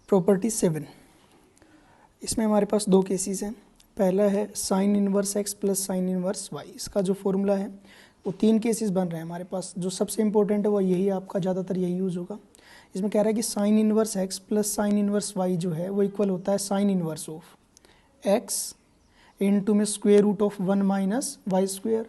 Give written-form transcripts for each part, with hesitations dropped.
Property 7, इसमें हमारे पास दो केसेस हैं। पहला है sine inverse x plus sine inverse y. इसका जो फॉर्मूला है वो तीन केसेस बन रहे हैं हमारे पास। जो सबसे इंपॉर्टेंट है वो यही, आपका ज़्यादातर यही यूज़ होगा। इसमें कह रहा है कि sine inverse x plus sine inverse y जो है वो इक्वल होता है sine inverse of x into में square root of 1 minus y square.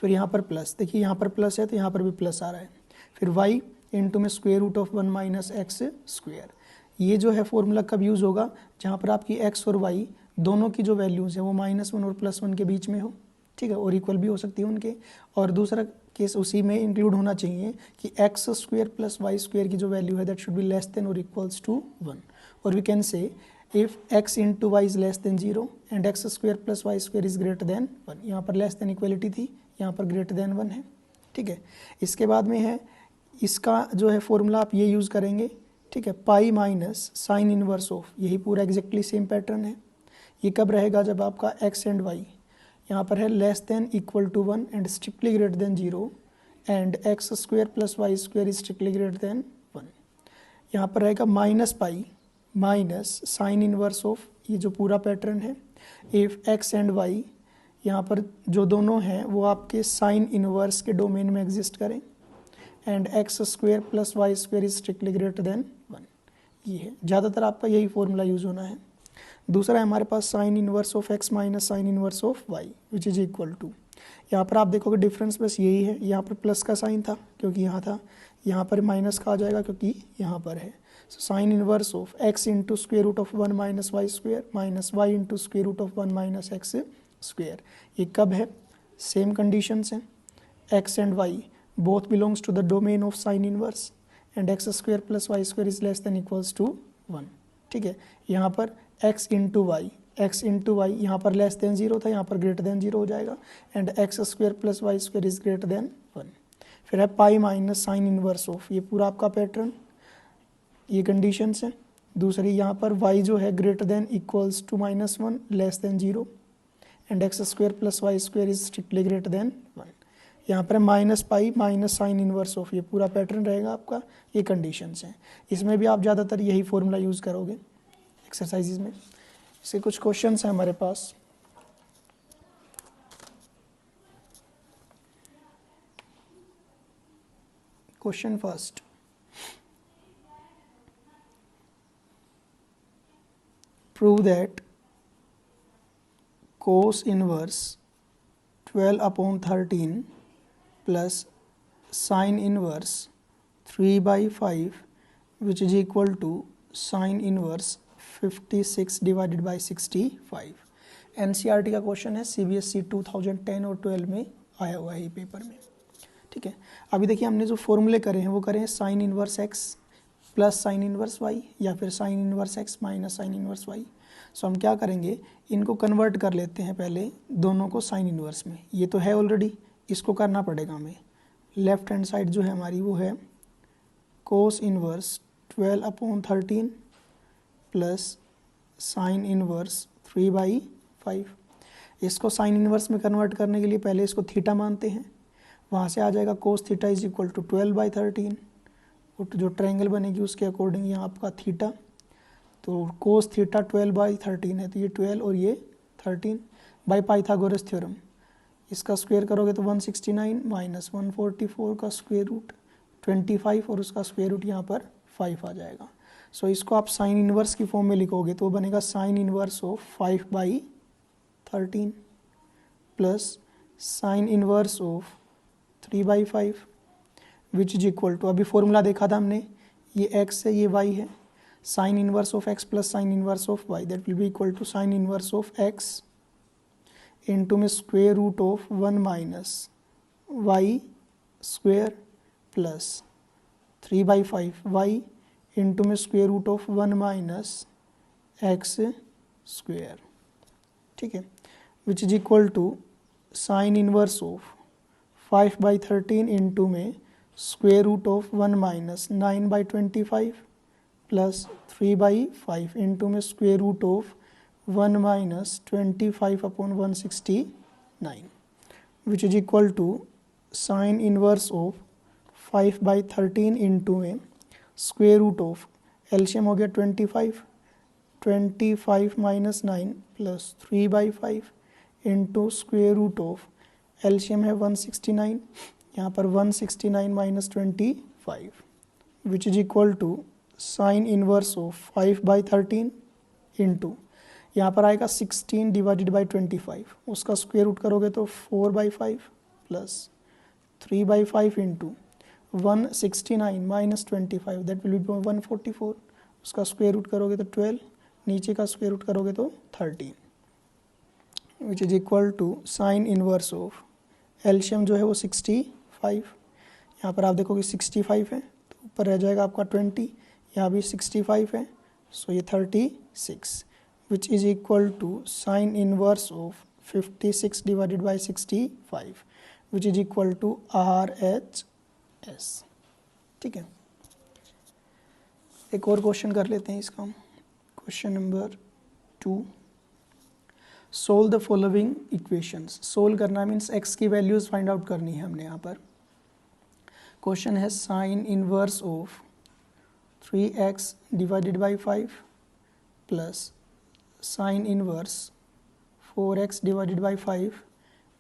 फिर यहाँ पर प्लस, देखिए यहाँ पर प्लस है तो यहाँ पर भी प्लस आ रहा है। फिर वाई इनटू में square root of 1 minus x square. ये जो है फॉर्मूला कब यूज़ होगा? जहाँ पर आपकी एक्स और वाई दोनों की जो वैल्यूज़ है वो -1 और +1 के बीच में हो, ठीक है, और इक्वल भी हो सकती है उनके। और दूसरा केस उसी में इंक्लूड होना चाहिए कि x square plus y square की जो वैल्यू है that should be less than और इक्वल्स टू 1। और we can say if x into y is less than 0 and x square plus y square is greater than 1। यहाँ पर less than equality थी, यहाँ पर ग्रेटर देन 1 है, ठीक है। इसके बाद में है इसका जो है फॉर्मूला आप ये यूज़ करेंगे, ठीक है, pi minus sine inverse of, यही पूरा एग्जैक्टली सेम पैटर्न है। ये कब रहेगा? जब आपका x एंड y यहाँ पर है less than equal to 1 and strictly greater than 0 and x square plus y square is strictly greater than 1। यहाँ पर रहेगा minus pi minus sine inverse of, ये जो पूरा पैटर्न है, इफ एक्स एंड वाई यहाँ पर जो दोनों हैं वो आपके साइन इनवर्स के डोमेन में एग्जिस्ट करें and x square plus y square is strictly greater than 1। ये है, ज़्यादातर आपका यही फॉर्मूला यूज़ होना है। दूसरा है हमारे पास sine inverse of x minus sine inverse of y which is equal to, यहाँ पर आप देखोगे डिफरेंस बस यही है, यहाँ पर प्लस का साइन था क्योंकि यहाँ था, यहाँ पर माइनस का आ जाएगा क्योंकि यहाँ पर है। Sine inverse of x into square root of 1 minus y square minus y into square root of 1 minus x square. ये कब है? सेम कंडीशंस हैं, x and y both belongs to the domain of sine inverse and x square plus y square is less than equals to 1, ठीक है। यहाँ पर x into Y यहाँ पर लेस देन 0 था, यहाँ पर ग्रेटर देन 0 हो जाएगा and x square plus y square is greater than 1। फिर है pi minus sine inverse of, ये पूरा आपका पैटर्न, ये कंडीशंस हैं। दूसरी यहाँ पर y जो है greater than equals to -1 less than 0 and x square plus y square is strictly greater than 1। यहाँ पर minus pi minus sine inverse of, ये पूरा पैटर्न रहेगा आपका, ये कंडीशंस हैं। इसमें भी आप ज़्यादातर यही फॉर्मूला यूज़ करोगे एक्सरसाइजेज में। इसके कुछ क्वेश्चंस हैं हमारे पास। Question first, prove that cos inverse 12 upon 13 plus sin inverse 3 by 5 which is equal to sin inverse 56 divided by 65। NCERT का क्वेश्चन है, CBSE 2010 और 12 में आया हुआ है ये पेपर में, ठीक है। अभी देखिए हमने जो फॉर्मूले करे हैं वो करें हैं sine inverse x plus sine inverse y या फिर sine inverse x minus sine inverse y. So हम क्या करेंगे, इनको कन्वर्ट कर लेते हैं पहले दोनों को साइन इनवर्स में। ये तो है ऑलरेडी, इसको करना पड़ेगा हमें। लेफ्ट हैंड साइड जो है हमारी वो है cos inverse 12 upon 13 plus sine inverse 3/5। इसको साइन इनवर्स में कन्वर्ट करने के लिए पहले इसको थीटा मानते हैं, वहाँ से आ जाएगा cos theta is equal to 12/13। जो ट्रायंगल बनेगी उसके अकॉर्डिंग यहाँ आपका थीटा, तो कोस थीटा 12/13 है, तो ये 12 और ये 13 बाय पाइथागोरस थ्योरम। इसका स्क्वायर करोगे तो 169 माइनस 144 का स्क्वायर रूट 25 और उसका स्क्वायर रूट यहाँ पर 5 आ जाएगा। सो इसको आप साइन इनवर्स की फॉर्म में लिखोगे तो बनेगा sine inverse of 5/13 plus sine inverse of 3/5 which is equal to, अभी फॉर्मूला देखा था हमने, ये x है ये y है, sine inverse of x plus sine inverse of y that will be equal to sine inverse of x into में square root of 1 minus y square plus 3/5 y into में square root of 1 minus x square, ठीक है, which is equal to sine inverse of 5/13 into में square root of 1 minus 9/25 plus 3/5 into में square root of 1 minus 25 upon 169 which is equal to sine inverse of 5/13 into में square root of LCM हो गया 25, 25 minus 9 plus 3/5 into square root of, LCM है 169, यहाँ पर 169 minus 25 which is equal to sine inverse of 5/13 into, यहाँ पर आएगा 16 divided by 25, उसका स्क्वेयर रूट करोगे तो 4/5 plus 3/5 into 169 minus 25 that will B 144, उसका स्क्वेयर रूट करोगे तो 12, नीचे का स्क्वेयर रूट करोगे तो 13 which is equal to sine inverse of, LCM जो है वो 65, यहाँ पर आप देखोगे 65 है तो ऊपर रह जाएगा आपका 20, यहाँ भी 65 है सो ये 36 which is equal to sine inverse of 56 divided by 65 which is equal to RHS। ठीक है, एक और क्वेश्चन कर लेते हैं इसका, question number 2। Solve the following equations, solve करना मीन्स एक्स की वैल्यूज फाइंड आउट करनी है हमने यहाँ पर। क्वेश्चन है sine inverse of 3x divided by 5 plus sine inverse 4x divided by 5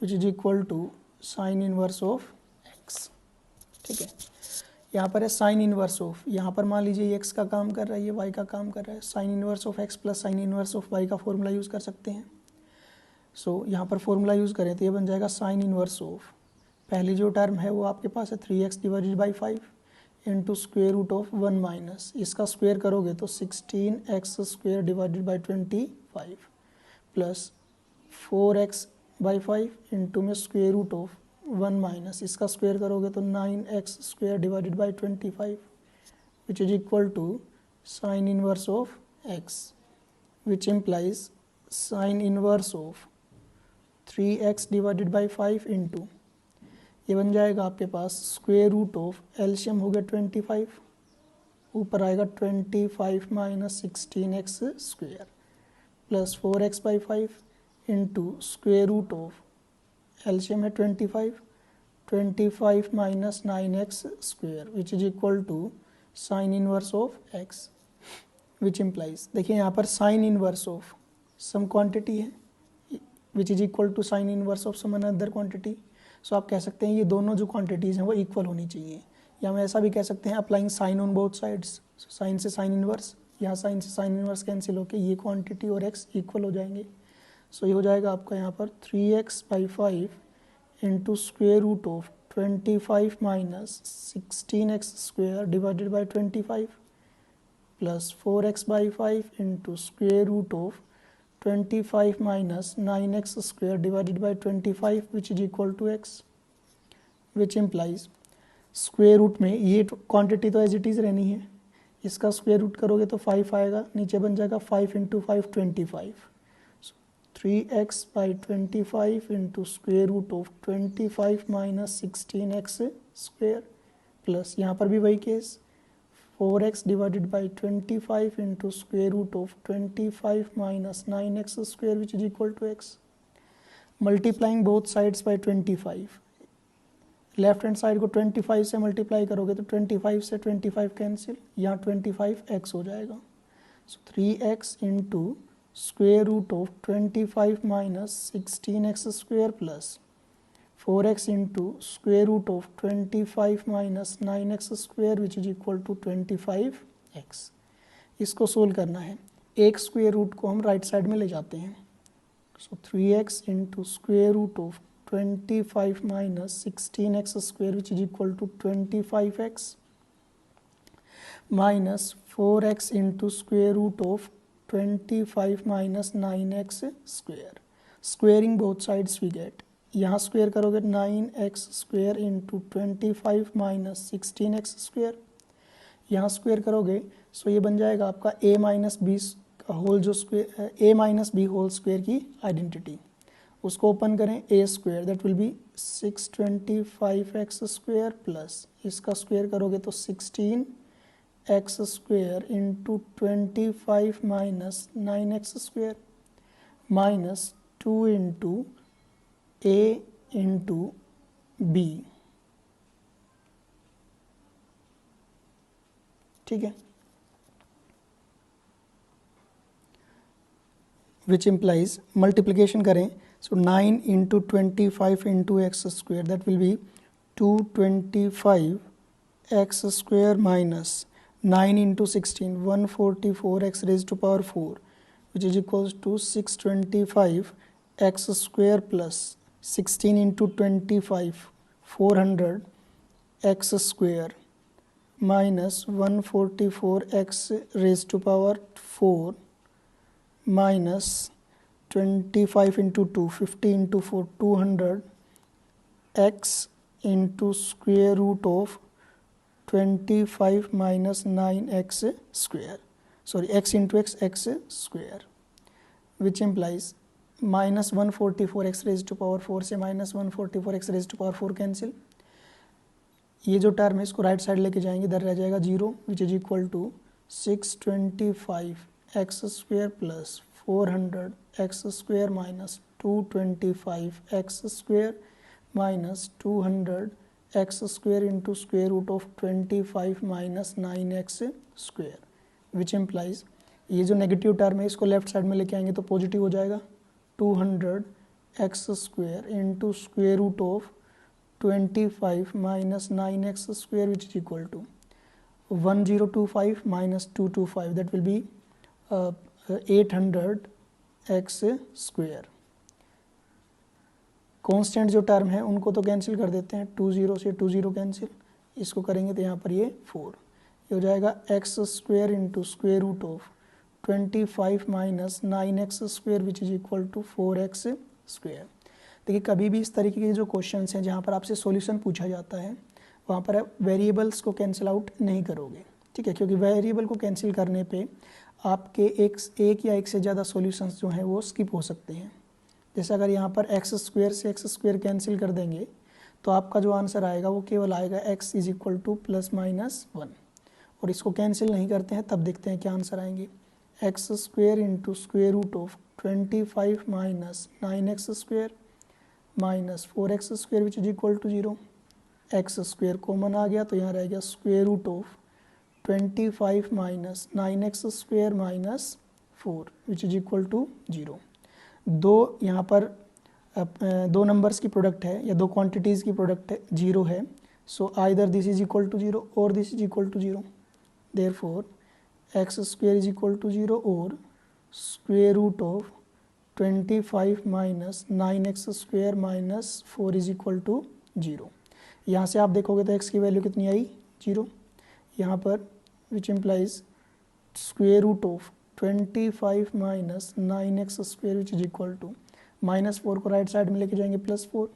which is equal to sine inverse of x। ठीक है, यहाँ पर है साइन इनवर्स ऑफ, यहाँ पर मान लीजिए ये x का काम कर रहा है, ये y का काम कर रहा है, sine inverse of x plus sine inverse of y का फॉर्मूला यूज़ कर सकते हैं। सो यहाँ पर फॉर्मूला यूज़ करें तो ये बन जाएगा साइन इनवर्स ऑफ, पहली जो टर्म है वो आपके पास है 3x divided by 5 into square root of 1 minus, इसका स्क्वेयर करोगे तो 16x square divided by 25 plus 4x by 5 into में स्क्वेयर रूट ऑफ 1 माइनस, इसका स्क्वेयर करोगे तो 9x square divided by 25 which is equal to sine inverse of x which implies sine inverse of 3x divided by 5 into, ये बन जाएगा आपके पास square root of, एलशियम हो गया 25, ऊपर आएगा 25 minus 16x square plus 4x by 5 into square root of, LCM है 25 minus 9x square which is equal to sine inverse of x which implies, देखिए यहाँ पर sine inverse of some quantity है which is equal to sine inverse of some another quantity. So आप कह सकते हैं ये दोनों जो क्वांटिटीज़ हैं वो इक्वल होनी चाहिए, या हम ऐसा भी कह सकते हैं applying sine on both sides, sine से साइन इनवर्स, यहाँ साइन से साइन इनवर्स कैंसिल होकर ये क्वांटिटी और x इक्वल हो जाएंगे। सो ये हो जाएगा आपका यहाँ पर 3x by 5 into square root of 25 minus 16x square divided by 25 plus 4x by 5 into square root of 25 minus 9x square divided by 25 which is equal to x which implies, square root में ये quantity तो as it is रहनी है, इसका square root करोगे तो 5 आएगा, नीचे बन जाएगा 5 into 5 25, 3x by 25 into square root of 25 minus 16x square plus यहाँ पर भी वही case 4x divided by 25 into square root of 25 minus 9x square which is equal to x, multiplying both sides by 25, left hand side को 25 से multiply करोगे तो 25 से 25 cancel, यहाँ 25x हो जाएगा। So 3x into square root of 25 minus 16x square plus 4x into square root of 25 minus 9x square which is equal to 25x। इसको solve करना है, एक स्क्वेयर रूट को हम राइट साइड में ले जाते हैं, so 3x into square root of 25 minus 16x square which is equal to 25x minus 4x into square root of 25 minus 9x square, squaring both sides we get, यहाँ square करोगे 9x square into 25 minus 16x square, यहाँ square करोगे so ये बन जाएगा आपका a minus b का whole जो square a minus b whole square की आइडेंटिटी, उसको ओपन करें a square that will be 625x square plus इसका स्क्वेयर करोगे तो 16x square into 25 minus 9x square minus 2 into a into b. ठीक है, विच इम्प्लाइज मल्टीप्लिकेशन करें, so 9 into 25 into x square, that will be 225 x square minus 9 into 16 144 x raise to power 4 which is equals to 625 x square plus 16 into 25 400 x square minus 144 x raised to power 4 minus 25 into 2 50 into 4 200 x into square root of 25 minus 9x square, sorry, x into x square, which implies minus 144 x raised to power 4 से minus 144 x raised to power 4 cancel, ये जो term है इसको right side लेके जाएंगे, इधर रह जाएगा 0 which is equal to 625 x square plus 400 x square minus 225 x square minus 200 x square into square root of 25 minus 9x square, which implies ये जो नेगेटिव टर्म है इसको लेफ्ट साइड में लेके आएंगे तो पॉजिटिव हो जाएगा, 200 x square into square root of 25 minus 9x square which is equal to 1025 minus 225, that will be 800 x square. Constant जो टर्म है उनको तो कैंसिल कर देते हैं, 20 से 20 कैंसिल, इसको करेंगे तो यहाँ पर ये 4, ये हो जाएगा x square into square root of 25 minus 9x square which is equal to 4x square. देखिए कभी भी इस तरीके के जो क्वेश्चंस हैं जहाँ पर आपसे सॉल्यूशन पूछा जाता है वहाँ पर आप वेरिएबल्स को कैंसिल आउट नहीं करोगे, ठीक है, क्योंकि वेरिएबल को कैंसिल करने पे आपके एक या एक से ज़्यादा सॉल्यूशंस जो हैं वो स्किप हो सकते हैं। जैसे अगर यहाँ पर एक्स स्क्वेयर से एक्स स्क्वेयर कैंसिल कर देंगे तो आपका जो आंसर आएगा वो केवल आएगा x is equal to plus minus 1, और इसको कैंसिल नहीं करते हैं तब देखते हैं क्या आंसर आएंगे, x square into square root of 25 minus 9x square minus 4x square which is equal to 0, x square common आ गया तो यहाँ रह गया square root of 25 minus 9x square minus 4 which is equal to 0। दो यहाँ पर दो नंबर्स की प्रोडक्ट है या दो क्वांटिटीज़ की प्रोडक्ट है 0 है, so either this is equal to 0 और this is equal to 0, therefore x square is equal to 0 और square root of 25 minus 9x square minus 4 is equal to 0। यहाँ से आप देखोगे तो x की वैल्यू कितनी आई 0, यहाँ पर which implies square root of 25 minus 9x square which is equal to minus 4 को राइट साइड में लेके जाएंगे plus 4,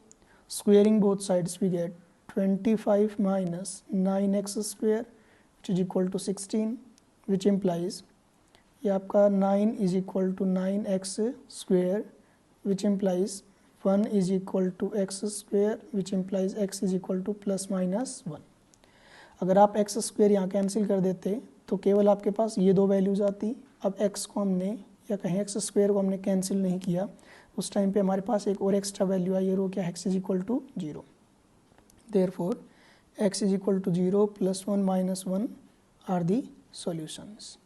squaring both sides we get 25 minus 9x square which is equal to 16 which implies ये आपका 9 is equal to 9x square which implies 1 is equal to x square which implies x is equal to plus minus 1। अगर आप x square यहाँ cancel कर देते तो केवल आपके पास ये दो वैल्यूज़ आती, अब x को हमने या कहीं x स्क्वेयर को हमने कैंसिल नहीं किया, उस टाइम पे हमारे पास एक और एक्स्ट्रा वैल्यू आई और वो क्या, x is equal to 0, therefore x is equal to 0 plus 1 minus 1 are the solutions.